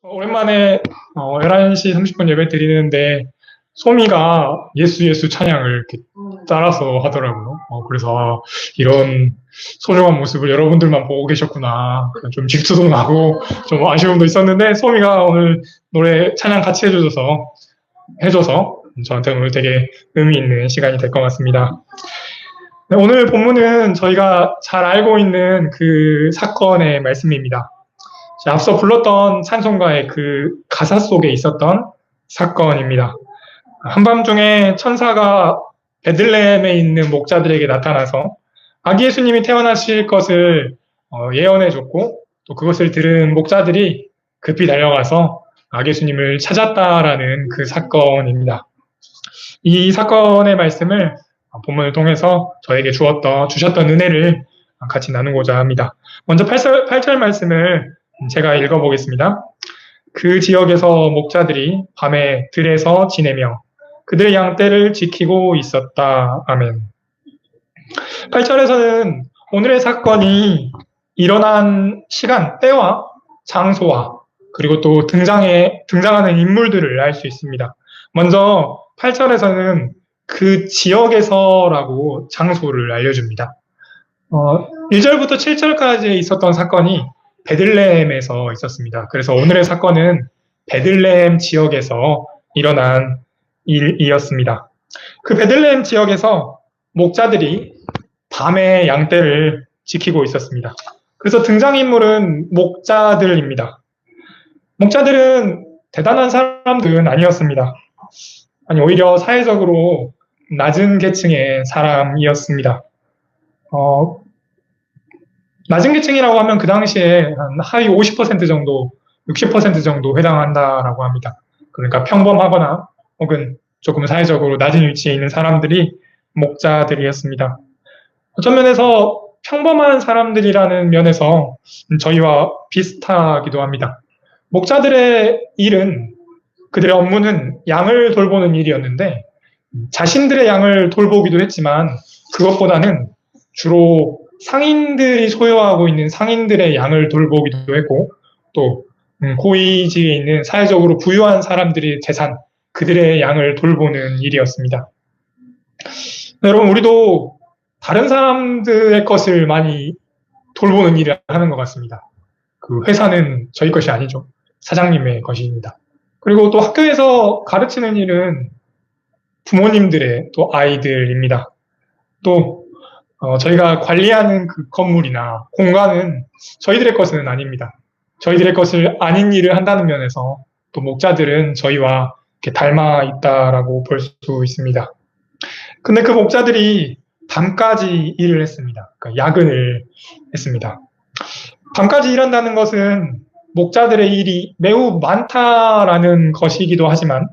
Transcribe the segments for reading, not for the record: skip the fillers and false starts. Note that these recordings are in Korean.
오랜만에 11시 30분 예배 드리는데 소미가 예수 예수 찬양을 이렇게 따라서 하더라고요. 그래서 이런 소중한 모습을 여러분들만 보고 계셨구나. 좀 질투도 나고 좀 아쉬움도 있었는데 소미가 오늘 노래 찬양 같이 해줘서 저한테 오늘 되게 의미 있는 시간이 될 것 같습니다. 네, 오늘 본문은 저희가 잘 알고 있는 그 사건의 말씀입니다. 앞서 불렀던 찬송가의 그 가사 속에 있었던 사건입니다. 한밤중에 천사가 베들레헴에 있는 목자들에게 나타나서 아기 예수님이 태어나실 것을 예언해줬고 또 그것을 들은 목자들이 급히 달려가서 아기 예수님을 찾았다라는 그 사건입니다. 이 사건의 말씀을 본문을 통해서 저에게 주셨던 은혜를 같이 나누고자 합니다. 먼저 8절 말씀을 제가 읽어보겠습니다. 그 지역에서 목자들이 밤에 들에서 지내며 그들의 양떼를 지키고 있었다. 아멘. 8절에서는 오늘의 사건이 일어난 시간, 때와 장소와 그리고 또 등장하는 인물들을 알 수 있습니다. 먼저 8절에서는 그 지역에서라고 장소를 알려줍니다. 1절부터 7절까지 있었던 사건이 베들레헴에서 있었습니다. 그래서 오늘의 사건은 베들레헴 지역에서 일어난 일이었습니다. 그 베들레헴 지역에서 목자들이 밤에 양떼를 지키고 있었습니다. 그래서 등장인물은 목자들입니다. 목자들은 대단한 사람들은 아니었습니다. 아니, 오히려 사회적으로 낮은 계층의 사람이었습니다. 낮은 계층이라고 하면 그 당시에 한 하위 50% 정도, 60% 정도 해당한다라고 합니다. 그러니까 평범하거나 혹은 조금 사회적으로 낮은 위치에 있는 사람들이 목자들이었습니다. 어떤 면에서 평범한 사람들이라는 면에서 저희와 비슷하기도 합니다. 목자들의 일은, 그들의 업무는 양을 돌보는 일이었는데 자신들의 양을 돌보기도 했지만 그것보다는 주로 상인들이 소유하고 있는 상인들의 양을 돌보기도 했고 또 고위직에 있는 사회적으로 부유한 사람들의 재산, 그들의 양을 돌보는 일이었습니다. 여러분, 우리도 다른 사람들의 것을 많이 돌보는 일을 하는 것 같습니다. 그 회사는 저희 것이 아니죠. 사장님의 것입니다. 그리고 또 학교에서 가르치는 일은 부모님들의 또 아이들입니다. 또 저희가 관리하는 그 건물이나 공간은 저희들의 것은 아닙니다. 저희들의 것을 아닌 일을 한다는 면에서 또 목자들은 저희와 이렇게 닮아 있다라고 볼 수 있습니다. 근데 그 목자들이 밤까지 일을 했습니다. 그러니까 야근을 했습니다. 밤까지 일한다는 것은 목자들의 일이 매우 많다라는 것이기도 하지만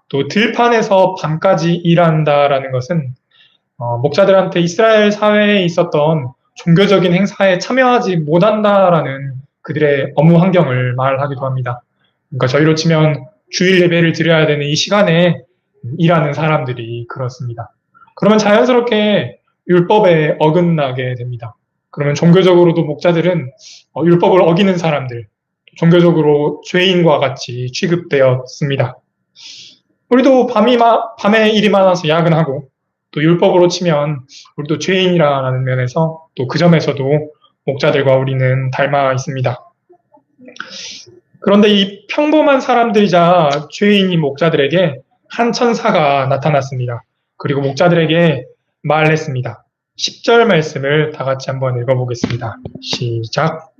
또 들판에서 밤까지 일한다라는 것은 목자들한테 이스라엘 사회에 있었던 종교적인 행사에 참여하지 못한다라는 그들의 업무 환경을 말하기도 합니다. 그러니까 저희로 치면 주일 예배를 드려야 되는 이 시간에 일하는 사람들이 그렇습니다. 그러면 자연스럽게 율법에 어긋나게 됩니다. 그러면 종교적으로도 목자들은 율법을 어기는 사람들, 종교적으로 죄인과 같이 취급되었습니다. 우리도 밤에 일이 많아서 야근하고 또 율법으로 치면 우리도 죄인이라는 면에서 또 그 점에서도 목자들과 우리는 닮아 있습니다. 그런데 이 평범한 사람들이자 죄인인 목자들에게 한 천사가 나타났습니다. 그리고 목자들에게 말했습니다. 10절 말씀을 다 같이 한번 읽어보겠습니다. 시작.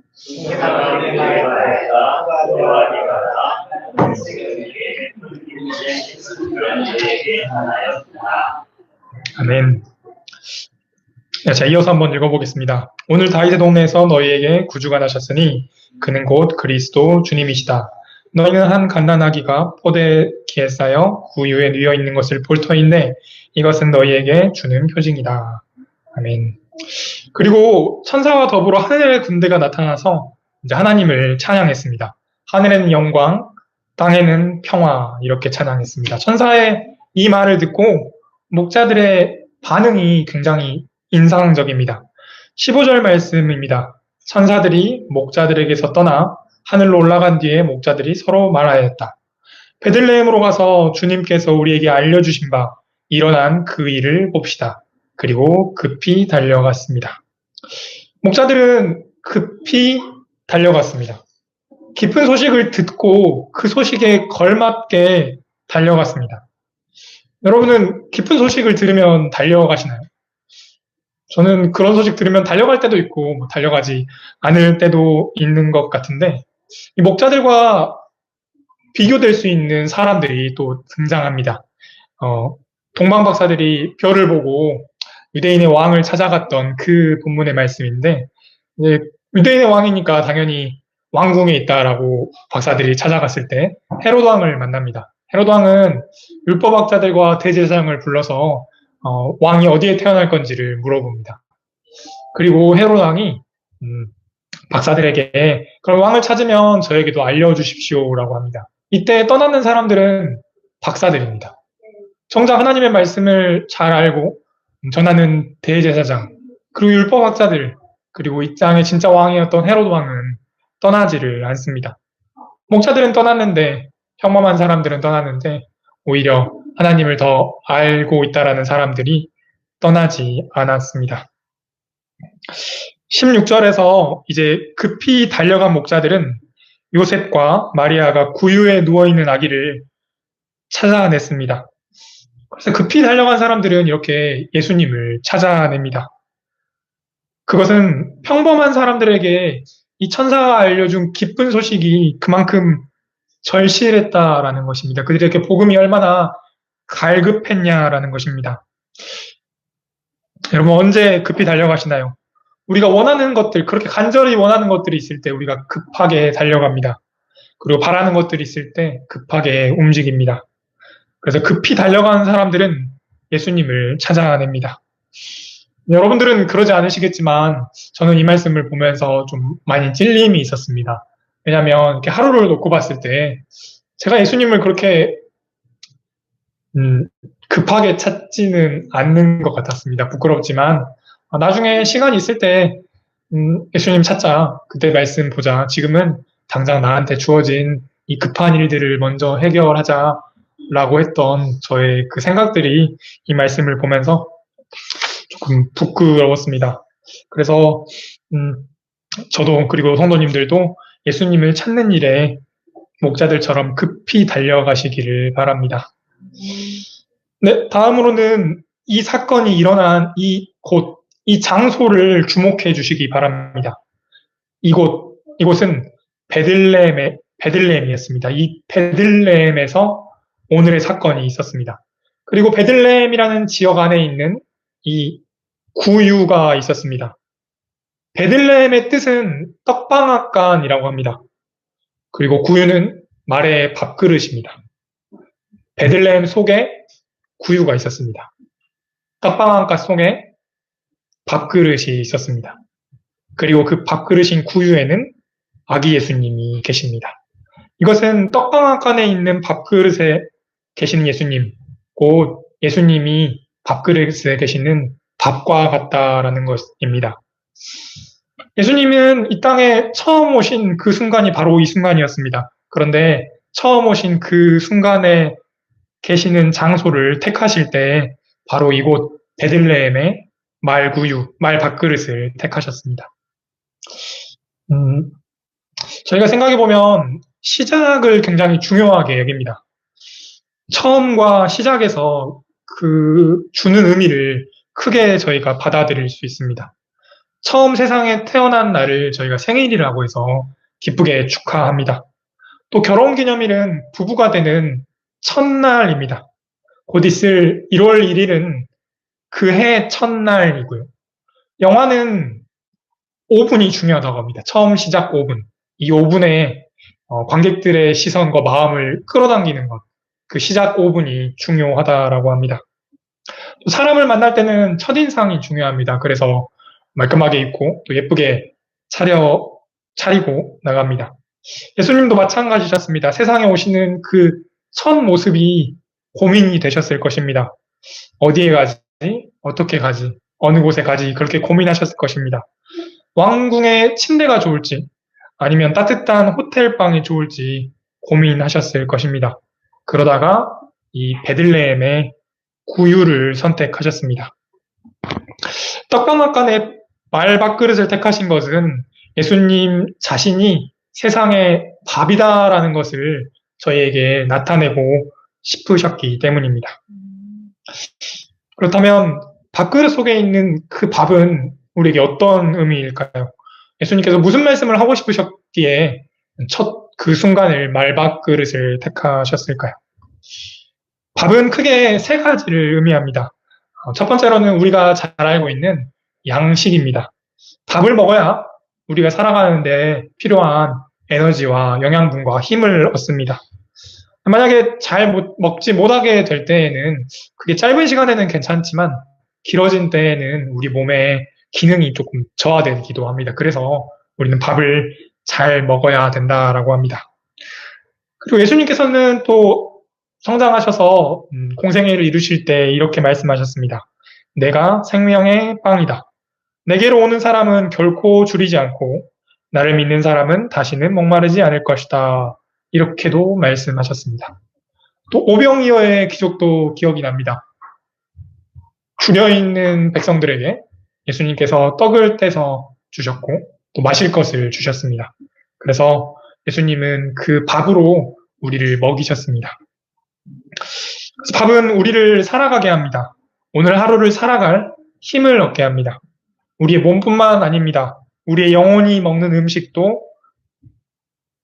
아멘. 자, 이어서 한번 읽어보겠습니다. 오늘 다윗의 동네에서 너희에게 구주가 나셨으니 그는 곧 그리스도 주님이시다. 너희는 한 갓난아기가 포대기에 쌓여 구유에 누워 있는 것을 볼 터인데 이것은 너희에게 주는 표징이다. 아멘. 그리고 천사와 더불어 하늘의 군대가 나타나서 이제 하나님을 찬양했습니다. 하늘에는 영광, 땅에는 평화, 이렇게 찬양했습니다. 천사의 이 말을 듣고 목자들의 반응이 굉장히 인상적입니다. 15절 말씀입니다. 천사들이 목자들에게서 떠나 하늘로 올라간 뒤에 목자들이 서로 말하였다. 베들레헴으로 가서 주님께서 우리에게 알려주신 바 일어난 그 일을 봅시다. 그리고 급히 달려갔습니다. 목자들은 급히 달려갔습니다. 기쁜 소식을 듣고 그 소식에 걸맞게 달려갔습니다. 여러분은 기쁜 소식을 들으면 달려가시나요? 저는 그런 소식 들으면 달려갈 때도 있고 달려가지 않을 때도 있는 것 같은데 이 목자들과 비교될 수 있는 사람들이 또 등장합니다. 동방 박사들이 별을 보고 유대인의 왕을 찾아갔던 그 본문의 말씀인데 이제 유대인의 왕이니까 당연히 왕궁에 있다라고 박사들이 찾아갔을 때 헤롯 왕을 만납니다. 헤롯 왕은 율법학자들과 대제사장을 불러서 왕이 어디에 태어날 건지를 물어봅니다. 그리고 헤롯 왕이 박사들에게 그럼 왕을 찾으면 저에게도 알려주십시오라고 합니다. 이때 떠나는 사람들은 박사들입니다. 정작 하나님의 말씀을 잘 알고 전하는 대제사장 그리고 율법학자들 그리고 이 땅의 진짜 왕이었던 헤롯 왕은 떠나지를 않습니다. 목자들은 떠났는데 평범한 사람들은 떠났는데 오히려 하나님을 더 알고 있다라는 사람들이 떠나지 않았습니다. 16절에서 이제 급히 달려간 목자들은 요셉과 마리아가 구유에 누워있는 아기를 찾아냈습니다. 그래서 급히 달려간 사람들은 이렇게 예수님을 찾아냅니다. 그것은 평범한 사람들에게 이 천사가 알려준 기쁜 소식이 그만큼 절실했다라는 것입니다. 그들에게 복음이 얼마나 갈급했냐라는 것입니다. 여러분 언제 급히 달려가시나요? 우리가 원하는 것들, 그렇게 간절히 원하는 것들이 있을 때 우리가 급하게 달려갑니다. 그리고 바라는 것들이 있을 때 급하게 움직입니다. 그래서 급히 달려가는 사람들은 예수님을 찾아냅니다. 여러분들은 그러지 않으시겠지만 저는 이 말씀을 보면서 좀 많이 찔림이 있었습니다. 왜냐하면 이렇게 하루를 놓고 봤을 때 제가 예수님을 그렇게 급하게 찾지는 않는 것 같았습니다. 부끄럽지만 나중에 시간이 있을 때 예수님 찾자, 그때 말씀 보자. 지금은 당장 나한테 주어진 이 급한 일들을 먼저 해결하자라고 했던 저의 그 생각들이 이 말씀을 보면서 조금 부끄러웠습니다. 그래서 저도 그리고 성도님들도 예수님을 찾는 일에 목자들처럼 급히 달려가시기를 바랍니다. 네, 다음으로는 이 사건이 일어난 이 장소를 주목해 주시기 바랍니다. 이곳은 베들레헴이었습니다. 이 베들레헴에서 오늘의 사건이 있었습니다. 그리고 베들레헴이라는 지역 안에 있는 이 구유가 있었습니다. 베들레헴의 뜻은 떡방앗간이라고 합니다. 그리고 구유는 말의 밥그릇입니다. 베들레헴 속에 구유가 있었습니다. 떡방앗간 속에 밥그릇이 있었습니다. 그리고 그 밥그릇인 구유에는 아기 예수님이 계십니다. 이것은 떡방앗간에 있는 밥그릇에 계시는 예수님, 곧 예수님이 밥그릇에 계시는 밥과 같다라는 것입니다. 예수님은 이 땅에 처음 오신 그 순간이 바로 이 순간이었습니다. 그런데 처음 오신 그 순간에 계시는 장소를 택하실 때 바로 이곳 베들레헴의 말 밥그릇을 택하셨습니다. 저희가 생각해보면 시작을 굉장히 중요하게 여깁니다. 처음과 시작에서 그 주는 의미를 크게 저희가 받아들일 수 있습니다. 처음 세상에 태어난 날을 저희가 생일이라고 해서 기쁘게 축하합니다. 또 결혼기념일은 부부가 되는 첫날입니다. 곧 있을 1월 1일은 그 해 첫날이고요. 영화는 5분이 중요하다고 합니다. 처음 시작 5분. 이 5분에 관객들의 시선과 마음을 끌어당기는 것. 그 시작 5분이 중요하다라고 합니다. 또 사람을 만날 때는 첫인상이 중요합니다. 그래서 말끔하게 입고 또 예쁘게 차리고 나갑니다. 예수님도 마찬가지셨습니다. 세상에 오시는 그 첫 모습이 고민이 되셨을 것입니다. 어디에 가지? 어떻게 가지? 어느 곳에 가지? 그렇게 고민하셨을 것입니다. 왕궁의 침대가 좋을지 아니면 따뜻한 호텔방이 좋을지 고민하셨을 것입니다. 그러다가 이 베들레헴의 구유를 선택하셨습니다. 떡방앗간의 말밥그릇을 택하신 것은 예수님 자신이 세상의 밥이다라는 것을 저희에게 나타내고 싶으셨기 때문입니다. 그렇다면 밥그릇 속에 있는 그 밥은 우리에게 어떤 의미일까요? 예수님께서 무슨 말씀을 하고 싶으셨기에 첫 그 순간을 말밥그릇을 택하셨을까요? 밥은 크게 세 가지를 의미합니다. 첫 번째로는 우리가 잘 알고 있는 양식입니다. 밥을 먹어야 우리가 살아가는데 필요한 에너지와 영양분과 힘을 얻습니다. 만약에 잘 먹지 못하게 될 때에는 그게 짧은 시간에는 괜찮지만 길어진 때에는 우리 몸의 기능이 조금 저하되기도 합니다. 그래서 우리는 밥을 잘 먹어야 된다라고 합니다. 그리고 예수님께서는 또 성장하셔서 공생애를 이루실 때 이렇게 말씀하셨습니다. 내가 생명의 빵이다. 내게로 오는 사람은 결코 줄이지 않고 나를 믿는 사람은 다시는 목마르지 않을 것이다. 이렇게도 말씀하셨습니다. 또 오병이어의 기적도 기억이 납니다. 줄여있는 백성들에게 예수님께서 떡을 떼서 주셨고 또 마실 것을 주셨습니다. 그래서 예수님은 그 밥으로 우리를 먹이셨습니다. 그래서 밥은 우리를 살아가게 합니다. 오늘 하루를 살아갈 힘을 얻게 합니다. 우리의 몸뿐만 아닙니다. 우리의 영혼이 먹는 음식도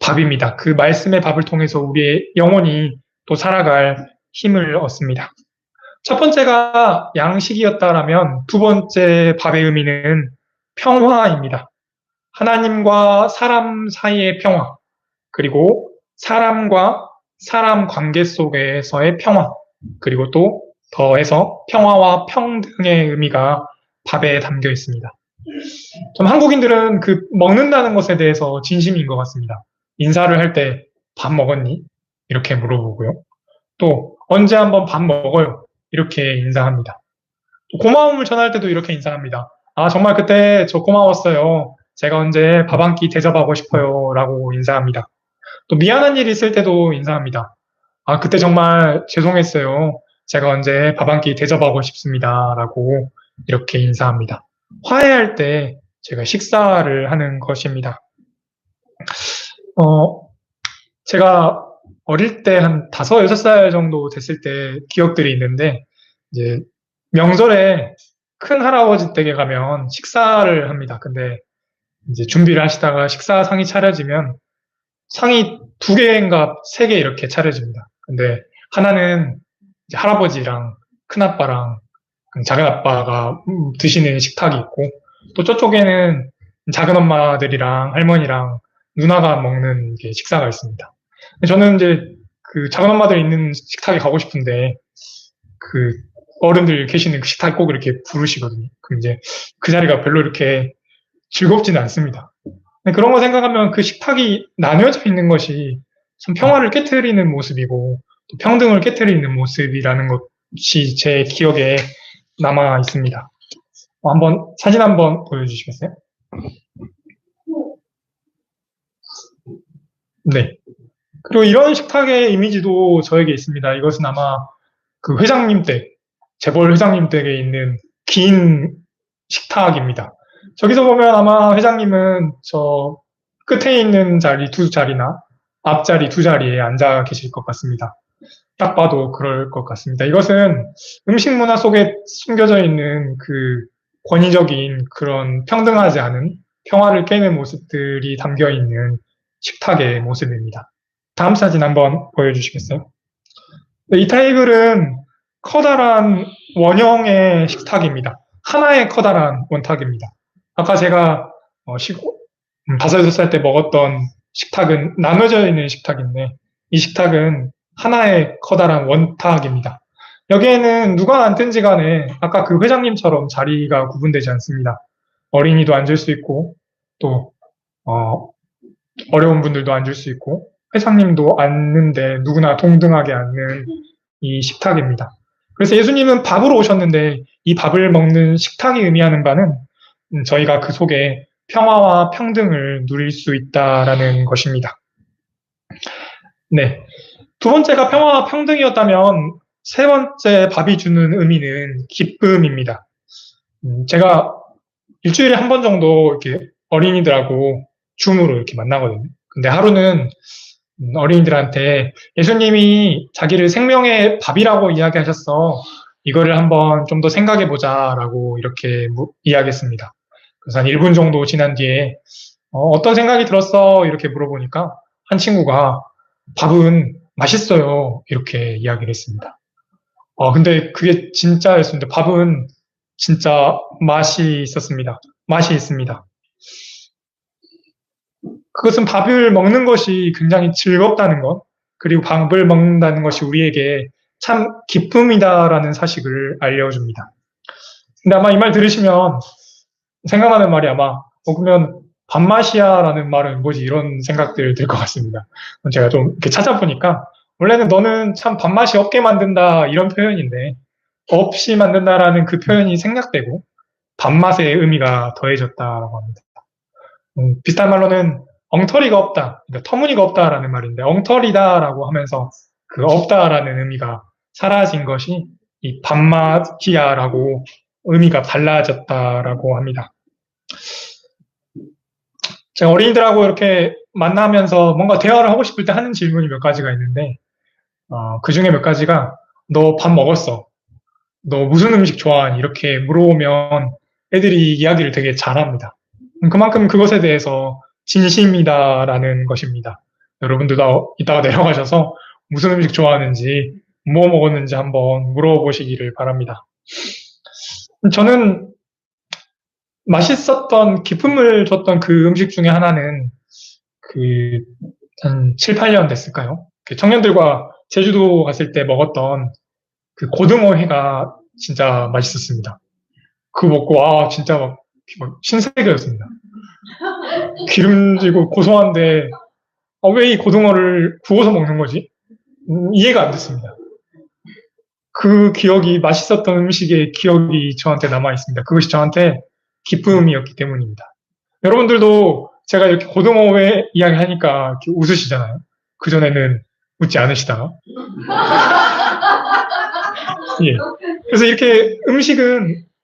밥입니다. 그 말씀의 밥을 통해서 우리의 영혼이 또 살아갈 힘을 얻습니다. 첫 번째가 양식이었다라면 두 번째 밥의 의미는 평화입니다. 하나님과 사람 사이의 평화, 그리고 사람과 사람 관계 속에서의 평화, 그리고 또 더해서 평화와 평등의 의미가 밥에 담겨 있습니다. 좀 한국인들은 그 먹는다는 것에 대해서 진심인 것 같습니다. 인사를 할 때 밥 먹었니? 이렇게 물어보고요. 또 언제 한번 밥 먹어요? 이렇게 인사합니다. 또 고마움을 전할 때도 이렇게 인사합니다. 아, 정말 그때 저 고마웠어요. 제가 언제 밥 한 끼 대접하고 싶어요. 라고 인사합니다. 또 미안한 일 있을 때도 인사합니다. 아, 그때 정말 죄송했어요. 제가 언제 밥 한 끼 대접하고 싶습니다. 라고 이렇게 인사합니다. 화해할 때 제가 식사를 하는 것입니다. 제가 어릴 때 한 5, 6살 정도 됐을 때 기억들이 있는데, 이제 명절에 큰 할아버지 댁에 가면 식사를 합니다. 근데 이제 준비를 하시다가 식사상이 차려지면 상이 2개인가 3개 이렇게 차려집니다. 근데 하나는 이제 할아버지랑 큰아빠랑 작은아빠가 드시는 식탁이 있고, 또 저쪽에는 작은엄마들이랑 할머니랑 누나가 먹는 게 식사가 있습니다. 저는 이제 그 작은엄마들 있는 식탁에 가고 싶은데, 그 어른들 계시는 그 식탁에 꼭 이렇게 부르시거든요. 그럼 이제 그 자리가 별로 이렇게 즐겁지는 않습니다. 그런 거 생각하면 그 식탁이 나뉘어져 있는 것이 참 평화를 깨트리는 모습이고, 또 평등을 깨트리는 모습이라는 것이 제 기억에 남아 있습니다. 사진 한번 보여주시겠어요? 네. 그리고 이런 식탁의 이미지도 저에게 있습니다. 이것은 아마 그 회장님 댁, 재벌 회장님 댁에 있는 긴 식탁입니다. 저기서 보면 아마 회장님은 저 끝에 있는 자리 2자리나 앞자리 2자리에 앉아 계실 것 같습니다. 딱 봐도 그럴 것 같습니다. 이것은 음식 문화 속에 숨겨져 있는 그 권위적인 그런 평등하지 않은 평화를 깨는 모습들이 담겨 있는 식탁의 모습입니다. 다음 사진 한번 보여주시겠어요? 네, 이 테이블은 커다란 원형의 식탁입니다. 하나의 커다란 원탁입니다. 아까 제가 5, 6살 때 먹었던 식탁은 나눠져 있는 식탁인데, 이 식탁은 하나의 커다란 원탁입니다. 여기에는 누가 앉든지 간에 아까 그 회장님처럼 자리가 구분되지 않습니다. 어린이도 앉을 수 있고, 또 어려운 분들도 앉을 수 있고, 회장님도 앉는데 누구나 동등하게 앉는 이 식탁입니다. 그래서 예수님은 밥으로 오셨는데 이 밥을 먹는 식탁이 의미하는 바는 저희가 그 속에 평화와 평등을 누릴 수 있다라는 것입니다. 네. 두 번째가 평화와 평등이었다면 세 번째 밥이 주는 의미는 기쁨입니다. 제가 일주일에 한 번 정도 이렇게 어린이들하고 줌으로 이렇게 만나거든요. 근데 하루는 어린이들한테 예수님이 자기를 생명의 밥이라고 이야기하셨어. 이거를 한번 좀 더 생각해 보자라고 이렇게 이야기했습니다. 그래서 한 1분 정도 지난 뒤에 어떤 생각이 들었어? 이렇게 물어보니까 한 친구가 밥은 맛있어요. 이렇게 이야기를 했습니다. 근데 그게 진짜였습니다. 밥은 진짜 맛이 있었습니다. 맛이 있습니다. 그것은 밥을 먹는 것이 굉장히 즐겁다는 것, 그리고 밥을 먹는다는 것이 우리에게 참 기쁨이다라는 사실을 알려줍니다. 근데 아마 이 말 들으시면 생각나는 말이 아마 그러면 밥맛이야라는 말은 뭐지 이런 생각들 들 것 같습니다. 제가 좀 이렇게 찾아보니까 원래는 너는 참 밥맛이 없게 만든다 이런 표현인데 없이 만든다라는 그 표현이 생략되고 밥맛의 의미가 더해졌다라고 합니다. 비슷한 말로는 엉터리가 없다, 그러니까 터무니가 없다라는 말인데 엉터리다라고 하면서 그 없다라는 의미가 사라진 것이 이 밥맛이야라고 의미가 달라졌다라고 합니다. 제가 어린이들하고 이렇게 만나면서 뭔가 대화를 하고 싶을 때 하는 질문이 몇 가지가 있는데 그 중에 몇 가지가 너 밥 먹었어? 너 무슨 음식 좋아하니? 이렇게 물어보면 애들이 이야기를 되게 잘합니다. 그만큼 그것에 대해서 진심이다라는 것입니다. 여러분들도 이따가 내려가셔서 무슨 음식 좋아하는지, 뭐 먹었는지 한번 물어보시기를 바랍니다. 저는 맛있었던, 기쁨을 줬던 그 음식 중에 하나는 한 7, 8년 됐을까요? 청년들과 제주도 갔을 때 먹었던 그 고등어회가 진짜 맛있었습니다. 그거 먹고, 진짜 막 신세계였습니다. 기름지고 고소한데, 왜 이 고등어를 구워서 먹는 거지? 이해가 안 됐습니다. 그 기억이, 맛있었던 음식의 기억이 저한테 남아 있습니다. 그것이 저한테 기쁨이었기 때문입니다. 여러분들도 제가 이렇게 고등어회 이야기 하니까 이렇게 웃으시잖아요. 그전에는 웃지 않으시다가. 예. 그래서 이렇게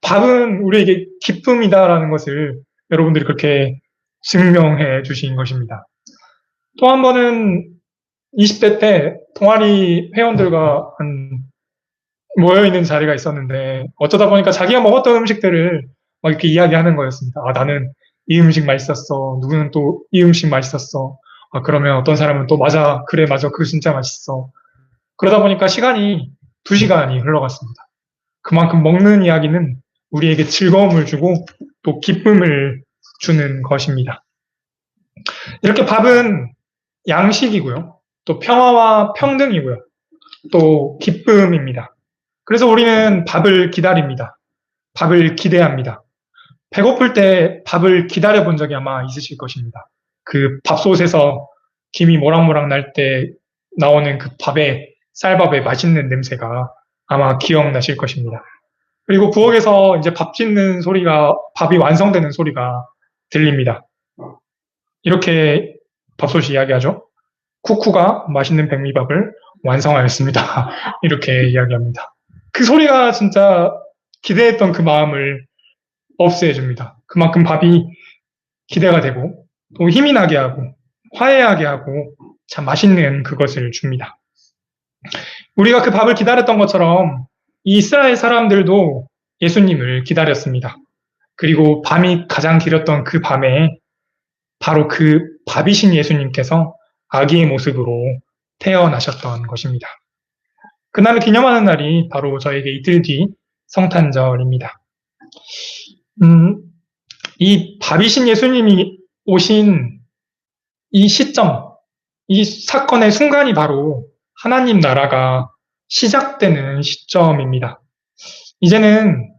밥은 우리에게 기쁨이다라는 것을 여러분들이 그렇게 증명해 주신 것입니다. 또 한 번은 20대 때 동아리 회원들과 모여있는 자리가 있었는데 어쩌다 보니까 자기가 먹었던 음식들을 막 이렇게 이야기하는 거였습니다. 나는 이 음식 맛있었어. 누구는 또 이 음식 맛있었어. 그러면 어떤 사람은 또 맞아. 그래, 맞아. 그거 진짜 맛있어. 그러다 보니까 시간이 2시간이 흘러갔습니다. 그만큼 먹는 이야기는 우리에게 즐거움을 주고 또 기쁨을 주는 것입니다. 이렇게 밥은 양식이고요. 또 평화와 평등이고요. 또 기쁨입니다. 그래서 우리는 밥을 기다립니다. 밥을 기대합니다. 배고플 때 밥을 기다려 본 적이 아마 있으실 것입니다. 그 밥솥에서 김이 모락모락 날 때 나오는 그 쌀밥의 맛있는 냄새가 아마 기억나실 것입니다. 그리고 부엌에서 이제 밥 짓는 소리가, 밥이 완성되는 소리가 들립니다. 이렇게 밥솥이 이야기하죠. 쿠쿠가 맛있는 백미밥을 완성하였습니다. 이렇게 이야기합니다. 그 소리가 진짜 기대했던 그 마음을 없애줍니다. 그만큼 밥이 기대가 되고 또 힘이 나게 하고 화해하게 하고 참 맛있는 그것을 줍니다. 우리가 그 밥을 기다렸던 것처럼 이 이스라엘 사람들도 예수님을 기다렸습니다. 그리고 밤이 가장 길었던 그 밤에 바로 그 밥이신 예수님께서 아기의 모습으로 태어나셨던 것입니다. 그날을 기념하는 날이 바로 저에게 이틀 뒤 성탄절입니다. 이 밥이신 예수님이 오신 이 시점, 이 사건의 순간이 바로 하나님 나라가 시작되는 시점입니다. 이제는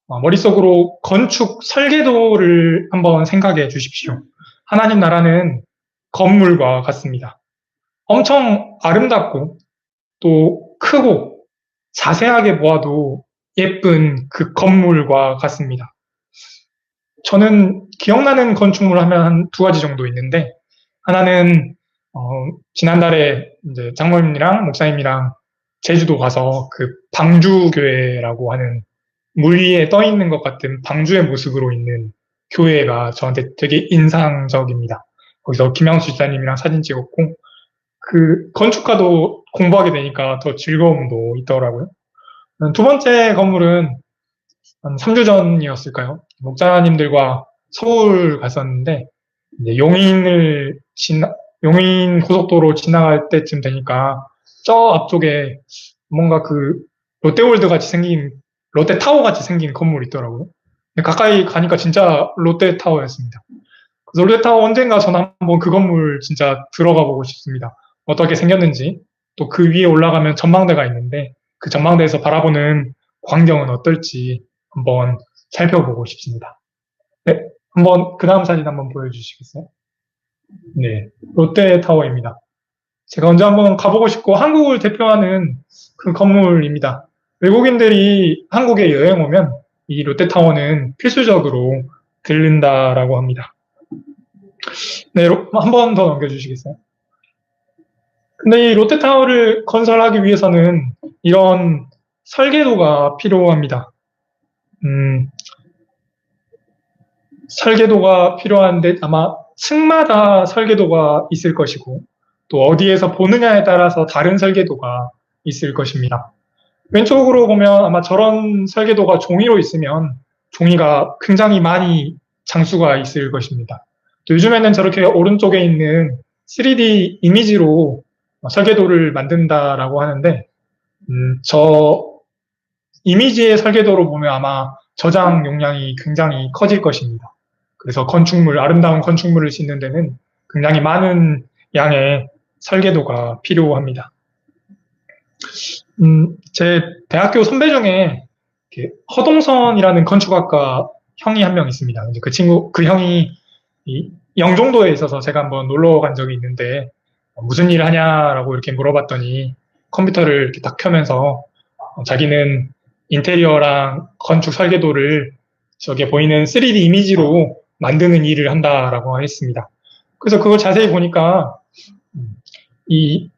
머릿속으로 건축 설계도를 한번 생각해 주십시오. 하나님 나라는 건물과 같습니다. 엄청 아름답고 또 크고 자세하게 보아도 예쁜 그 건물과 같습니다. 저는 기억나는 건축물 하면 한 두 가지 정도 있는데, 하나는, 지난달에 이제 장모님이랑 목사님이랑 제주도 가서 그 방주교회라고 하는 물 위에 떠 있는 것 같은 방주의 모습으로 있는 교회가 저한테 되게 인상적입니다. 거기서 김양수 집사님이랑 사진 찍었고, 그 건축가도 공부하게 되니까 더 즐거움도 있더라고요. 두 번째 건물은 한 3주 전이었을까요? 목자님들과 서울 갔었는데, 이제 용인 고속도로 지나갈 때쯤 되니까, 저 앞쪽에 뭔가 그 롯데월드 같이 생긴, 롯데타워 같이 생긴 건물이 있더라고요. 근데 가까이 가니까 진짜 롯데타워였습니다. 그래서 롯데타워 언젠가 저는 한번 그 건물 진짜 들어가 보고 싶습니다. 어떻게 생겼는지, 또 그 위에 올라가면 전망대가 있는데, 그 전망대에서 바라보는 광경은 어떨지 한번 살펴보고 싶습니다. 네, 한번 그 다음 사진 한번 보여주시겠어요? 네, 롯데타워입니다. 제가 언제 한번 가보고 싶고 한국을 대표하는 그 건물입니다. 외국인들이 한국에 여행 오면 이 롯데타워는 필수적으로 들른다라고 합니다. 네, 한 번 더 넘겨주시겠어요? 근데 이 롯데타워를 건설하기 위해서는 이런 설계도가 필요합니다. 설계도가 필요한데 아마 층마다 설계도가 있을 것이고 또 어디에서 보느냐에 따라서 다른 설계도가 있을 것입니다. 왼쪽으로 보면 아마 저런 설계도가 종이로 있으면 종이가 굉장히 많이 장수가 있을 것입니다. 또 요즘에는 저렇게 오른쪽에 있는 3D 이미지로 설계도를 만든다라고 하는데 저 이미지의 설계도로 보면 아마 저장 용량이 굉장히 커질 것입니다. 그래서 아름다운 건축물을 짓는 데는 굉장히 많은 양의 설계도가 필요합니다. 제 대학교 선배 중에 허동선이라는 건축학과 형이 한 명 있습니다. 그 형이 영종도에 있어서 제가 한번 놀러 간 적이 있는데 무슨 일 하냐라고 이렇게 물어봤더니 컴퓨터를 이렇게 딱 켜면서 자기는 인테리어랑 건축 설계도를 저게 보이는 3D 이미지로 만드는 일을 한다라고 했습니다. 그래서 그걸 자세히 보니까 이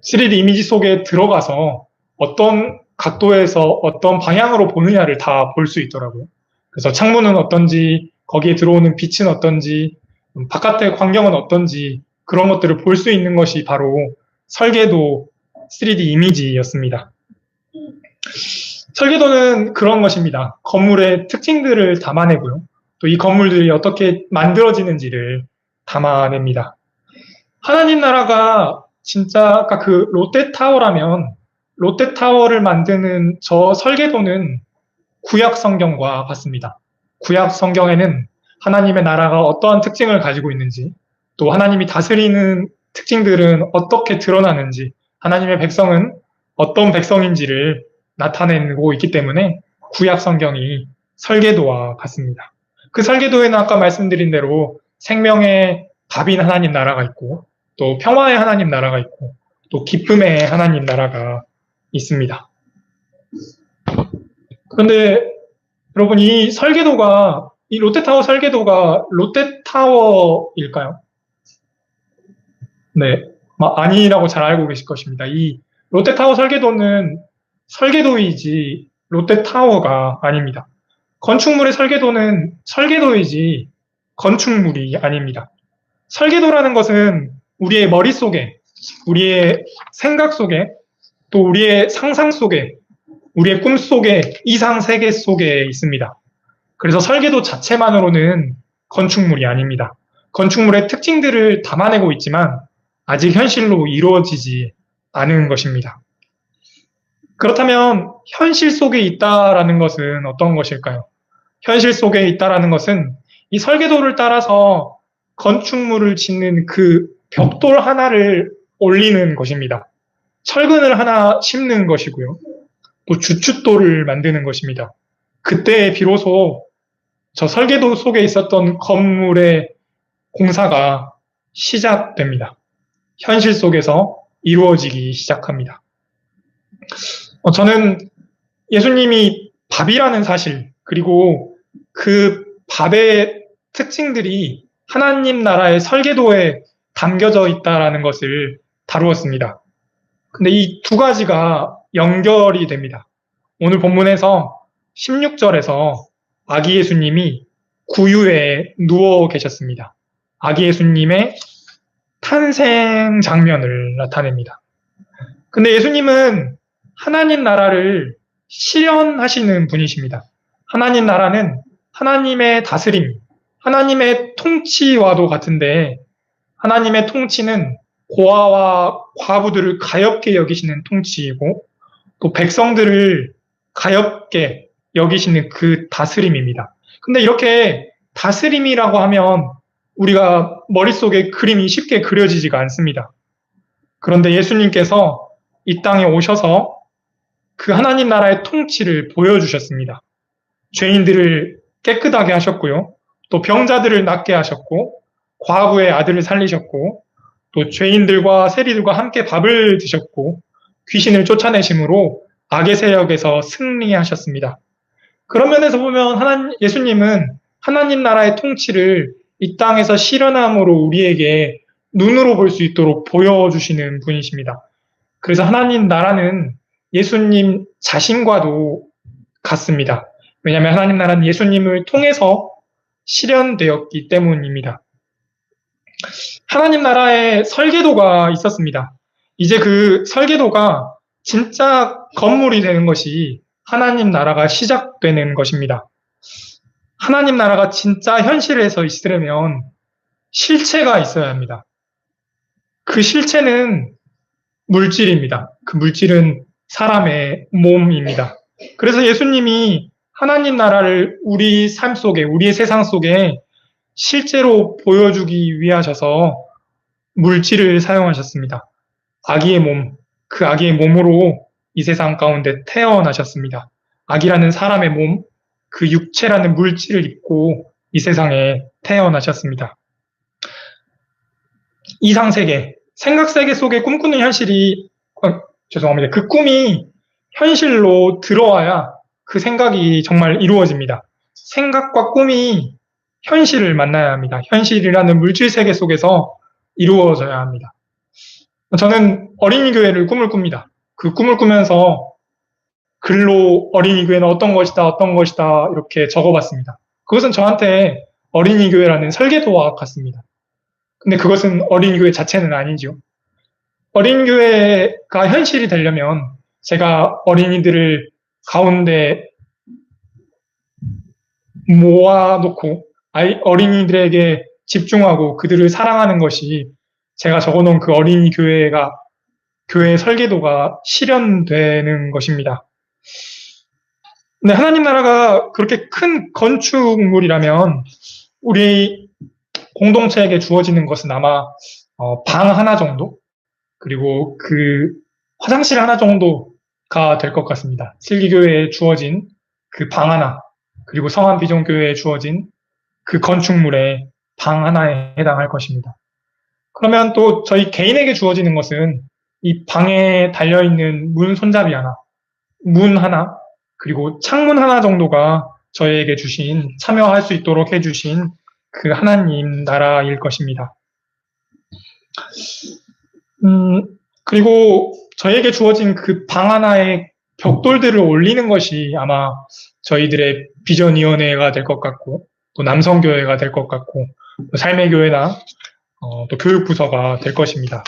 3D 이미지 속에 들어가서 어떤 각도에서 어떤 방향으로 보느냐를 다 볼 수 있더라고요. 그래서 창문은 어떤지, 거기에 들어오는 빛은 어떤지, 바깥의 광경은 어떤지 그런 것들을 볼 수 있는 것이 바로 설계도 3D 이미지였습니다. 설계도는 그런 것입니다. 건물의 특징들을 담아내고요. 또 이 건물들이 어떻게 만들어지는지를 담아냅니다. 하나님 나라가 진짜 아까 그 롯데타워라면 롯데타워를 만드는 저 설계도는 구약 성경과 같습니다. 구약 성경에는 하나님의 나라가 어떠한 특징을 가지고 있는지, 또 하나님이 다스리는 특징들은 어떻게 드러나는지, 하나님의 백성은 어떤 백성인지를 나타내고 있기 때문에 구약 성경이 설계도와 같습니다. 그 설계도에는 아까 말씀드린 대로 생명의 답인 하나님 나라가 있고, 또 평화의 하나님 나라가 있고, 또 기쁨의 하나님 나라가 있습니다. 그런데 여러분, 이 롯데타워 설계도가 롯데타워일까요? 네, 아니라고 잘 알고 계실 것입니다. 이 롯데타워 설계도는 설계도이지 롯데타워가 아닙니다. 건축물의 설계도는 설계도이지 건축물이 아닙니다. 설계도라는 것은 우리의 머릿속에, 우리의 생각 속에, 또 우리의 상상 속에, 우리의 꿈 속에, 이상 세계 속에 있습니다. 그래서 설계도 자체만으로는 건축물이 아닙니다. 건축물의 특징들을 담아내고 있지만 아직 현실로 이루어지지 않은 것입니다. 그렇다면 현실 속에 있다라는 것은 어떤 것일까요? 현실 속에 있다라는 것은 이 설계도를 따라서 건축물을 짓는 그 벽돌 하나를 올리는 것입니다. 철근을 하나 심는 것이고요. 또 주춧돌을 만드는 것입니다. 그때 비로소 저 설계도 속에 있었던 건물의 공사가 시작됩니다. 현실 속에서 이루어지기 시작합니다. 저는 예수님이 밥이라는 사실, 그리고 그 밥의 특징들이 하나님 나라의 설계도에 담겨져 있다라는 것을 다루었습니다. 근데 이 두 가지가 연결이 됩니다. 오늘 본문에서 16절에서 아기 예수님이 구유에 누워 계셨습니다. 아기 예수님의 탄생 장면을 나타냅니다. 근데 예수님은 하나님 나라를 실현하시는 분이십니다. 하나님 나라는 하나님의 다스림, 하나님의 통치와도 같은데 하나님의 통치는 고아와 과부들을 가엾게 여기시는 통치이고 또 백성들을 가엾게 여기시는 그 다스림입니다. 근데 이렇게 다스림이라고 하면 우리가 머릿속에 그림이 쉽게 그려지지가 않습니다. 그런데 예수님께서 이 땅에 오셔서 그 하나님 나라의 통치를 보여주셨습니다. 죄인들을 깨끗하게 하셨고요. 또 병자들을 낫게 하셨고 과부의 아들을 살리셨고 또 죄인들과 세리들과 함께 밥을 드셨고 귀신을 쫓아내심으로 악의 세력에서 승리하셨습니다. 그런 면에서 보면 예수님은 하나님 나라의 통치를 이 땅에서 실현함으로 우리에게 눈으로 볼 수 있도록 보여주시는 분이십니다. 그래서 하나님 나라는 예수님 자신과도 같습니다. 왜냐하면 하나님 나라는 예수님을 통해서 실현되었기 때문입니다. 하나님 나라의 설계도가 있었습니다. 이제 그 설계도가 진짜 건물이 되는 것이 하나님 나라가 시작되는 것입니다. 하나님 나라가 진짜 현실에서 있으려면 실체가 있어야 합니다. 그 실체는 물질입니다. 그 물질은 사람의 몸입니다. 그래서 예수님이 하나님 나라를 우리 삶 속에, 우리의 세상 속에 실제로 보여주기 위하셔서 물질을 사용하셨습니다. 아기의 몸, 그 아기의 몸으로 이 세상 가운데 태어나셨습니다. 아기라는 사람의 몸, 그 육체라는 물질을 입고 이 세상에 태어나셨습니다. 이상세계, 생각세계 속에 꿈꾸는 현실이, 죄송합니다. 그 꿈이 현실로 들어와야 그 생각이 정말 이루어집니다. 생각과 꿈이 현실을 만나야 합니다. 현실이라는 물질 세계 속에서 이루어져야 합니다. 저는 어린이 교회를 꿈을 꿉니다. 그 꿈을 꾸면서 글로 어린이 교회는 어떤 것이다 이렇게 적어봤습니다. 그것은 저한테 어린이 교회라는 설계도와 같습니다. 근데 그것은 어린이 교회 자체는 아니죠. 어린이 교회가 현실이 되려면 제가 어린이들을 가운데 모아놓고 어린이들에게 집중하고 그들을 사랑하는 것이 제가 적어놓은 그 어린이 교회의 설계도가 실현되는 것입니다. 근데 하나님 나라가 그렇게 큰 건축물이라면 우리 공동체에게 주어지는 것은 아마 방 하나 정도, 그리고 그 화장실 하나 정도가 될 것 같습니다. 슬기교회에 주어진 그 방 하나, 그리고 성한 비전교회에 주어진 그 건축물의 방 하나에 해당할 것입니다. 그러면 또 저희 개인에게 주어지는 것은 이 방에 달려있는 문 손잡이 하나, 문 하나, 그리고 창문 하나 정도가 저희에게 주신, 참여할 수 있도록 해주신 그 하나님 나라일 것입니다. 그리고 저희에게 주어진 그 방 하나의 벽돌들을 올리는 것이 아마 저희들의 비전위원회가 될 것 같고, 또 남성교회가 될 것 같고, 또 삶의 교회나 또 교육부서가 될 것입니다.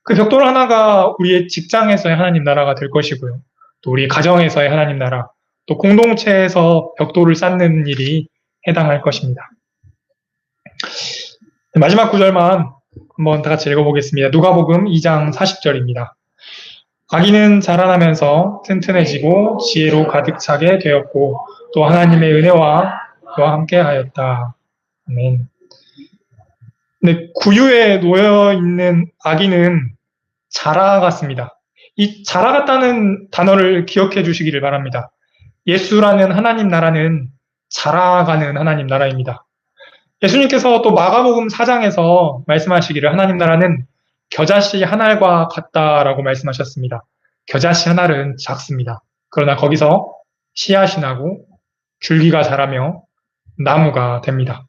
그 벽돌 하나가 우리의 직장에서의 하나님 나라가 될 것이고요. 또 우리 가정에서의 하나님 나라, 또 공동체에서 벽돌을 쌓는 일이 해당할 것입니다. 마지막 구절만 한번 다 같이 읽어보겠습니다. 누가복음 2장 40절입니다. 아기는 자라나면서 튼튼해지고 지혜로 가득 차게 되었고 또 하나님의 은혜와 그와 함께 하였다. 아멘. 근데 구유에 놓여 있는 아기는 자라갔습니다. 이 자라갔다는 단어를 기억해 주시기를 바랍니다. 예수라는 하나님 나라는 자라가는 하나님 나라입니다. 예수님께서 또 마가복음 4장에서 말씀하시기를 하나님 나라는 겨자씨 한 알과 같다라고 말씀하셨습니다. 겨자씨 한 알은 작습니다. 그러나 거기서 씨앗이 나고 줄기가 자라며 나무가 됩니다.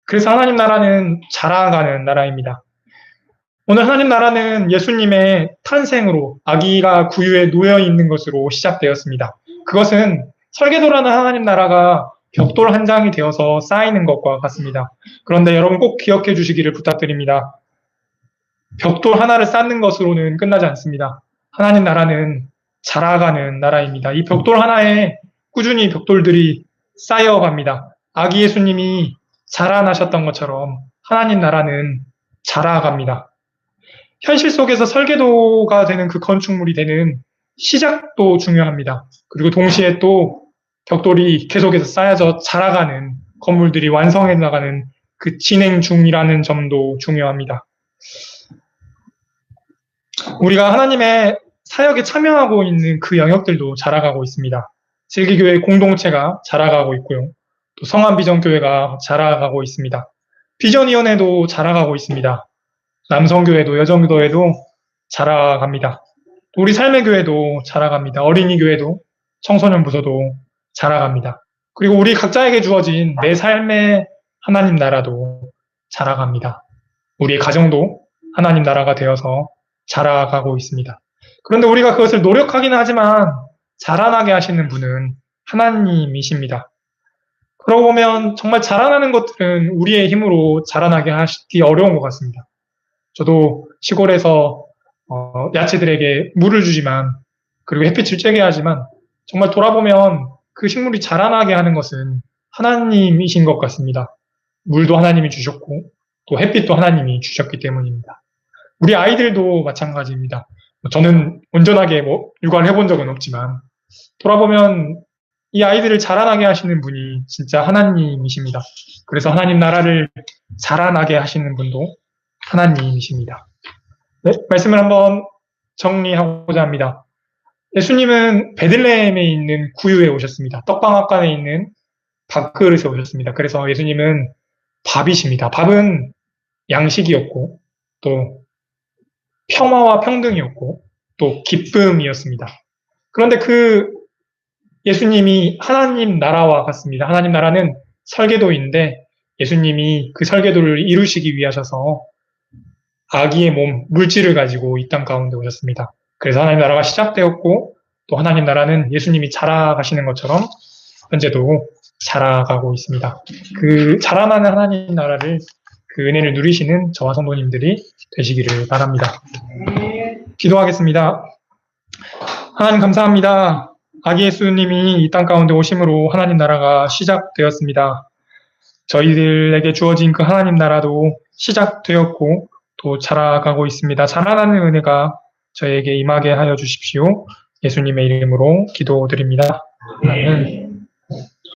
그래서 하나님 나라는 자라가는 나라입니다. 오늘 하나님 나라는 예수님의 탄생으로 아기가 구유에 놓여 있는 것으로 시작되었습니다. 그것은 설계도라는 하나님 나라가 벽돌 한 장이 되어서 쌓이는 것과 같습니다. 그런데 여러분 꼭 기억해 주시기를 부탁드립니다. 벽돌 하나를 쌓는 것으로는 끝나지 않습니다. 하나님 나라는 자라가는 나라입니다. 이 벽돌 하나에 꾸준히 벽돌들이 쌓여갑니다. 아기 예수님이 자라나셨던 것처럼 하나님 나라는 자라갑니다. 현실 속에서 설계도가 되는 그 건축물이 되는 시작도 중요합니다. 그리고 동시에 또 벽돌이 계속해서 쌓여져 자라가는 건물들이 완성해 나가는 그 진행 중이라는 점도 중요합니다. 우리가 하나님의 사역에 참여하고 있는 그 영역들도 자라가고 있습니다. 슬기교회 공동체가 자라가고 있고요. 또 성안비전교회가 자라가고 있습니다. 비전위원회도 자라가고 있습니다. 남성교회도 여성교회도 자라갑니다. 우리 삶의 교회도 자라갑니다. 어린이교회도 청소년부서도 자라갑니다. 그리고 우리 각자에게 주어진 내 삶의 하나님 나라도 자라갑니다. 우리의 가정도 하나님 나라가 되어서 자라가고 있습니다. 그런데 우리가 그것을 노력하기는 하지만 자라나게 하시는 분은 하나님이십니다. 그러고 보면 정말 자라나는 것들은 우리의 힘으로 자라나게 하기 어려운 것 같습니다. 저도 시골에서 야채들에게 물을 주지만 그리고 햇빛을 쬐게 하지만 정말 돌아보면 그 식물이 자라나게 하는 것은 하나님이신 것 같습니다. 물도 하나님이 주셨고 또 햇빛도 하나님이 주셨기 때문입니다. 우리 아이들도 마찬가지입니다. 저는 온전하게 육아를 해본 적은 없지만 돌아보면 이 아이들을 자라나게 하시는 분이 진짜 하나님이십니다. 그래서 하나님 나라를 자라나게 하시는 분도 하나님이십니다. 네, 말씀을 한번 정리하고자 합니다. 예수님은 베들레헴에 있는 구유에 오셨습니다. 떡방앗간에 있는 밥그릇에 오셨습니다. 그래서 예수님은 밥이십니다. 밥은 양식이었고 또 평화와 평등이었고 또 기쁨이었습니다. 그런데 그 예수님이 하나님 나라와 같습니다. 하나님 나라는 설계도인데 예수님이 그 설계도를 이루시기 위하셔서 아기의 몸, 물질을 가지고 이 땅 가운데 오셨습니다. 그래서 하나님 나라가 시작되었고 또 하나님 나라는 예수님이 자라가시는 것처럼 현재도 자라가고 있습니다. 그 자라나는 하나님 나라를 그 은혜를 누리시는 저와 성도님들이 되시기를 바랍니다. 기도하겠습니다. 하나님 감사합니다. 아기 예수님이 이 땅 가운데 오심으로 하나님 나라가 시작되었습니다. 저희들에게 주어진 그 하나님 나라도 시작되었고 또 자라가고 있습니다. 자라나는 은혜가 저에게 임하게 하여 주십시오. 예수님의 이름으로 기도드립니다. 아멘.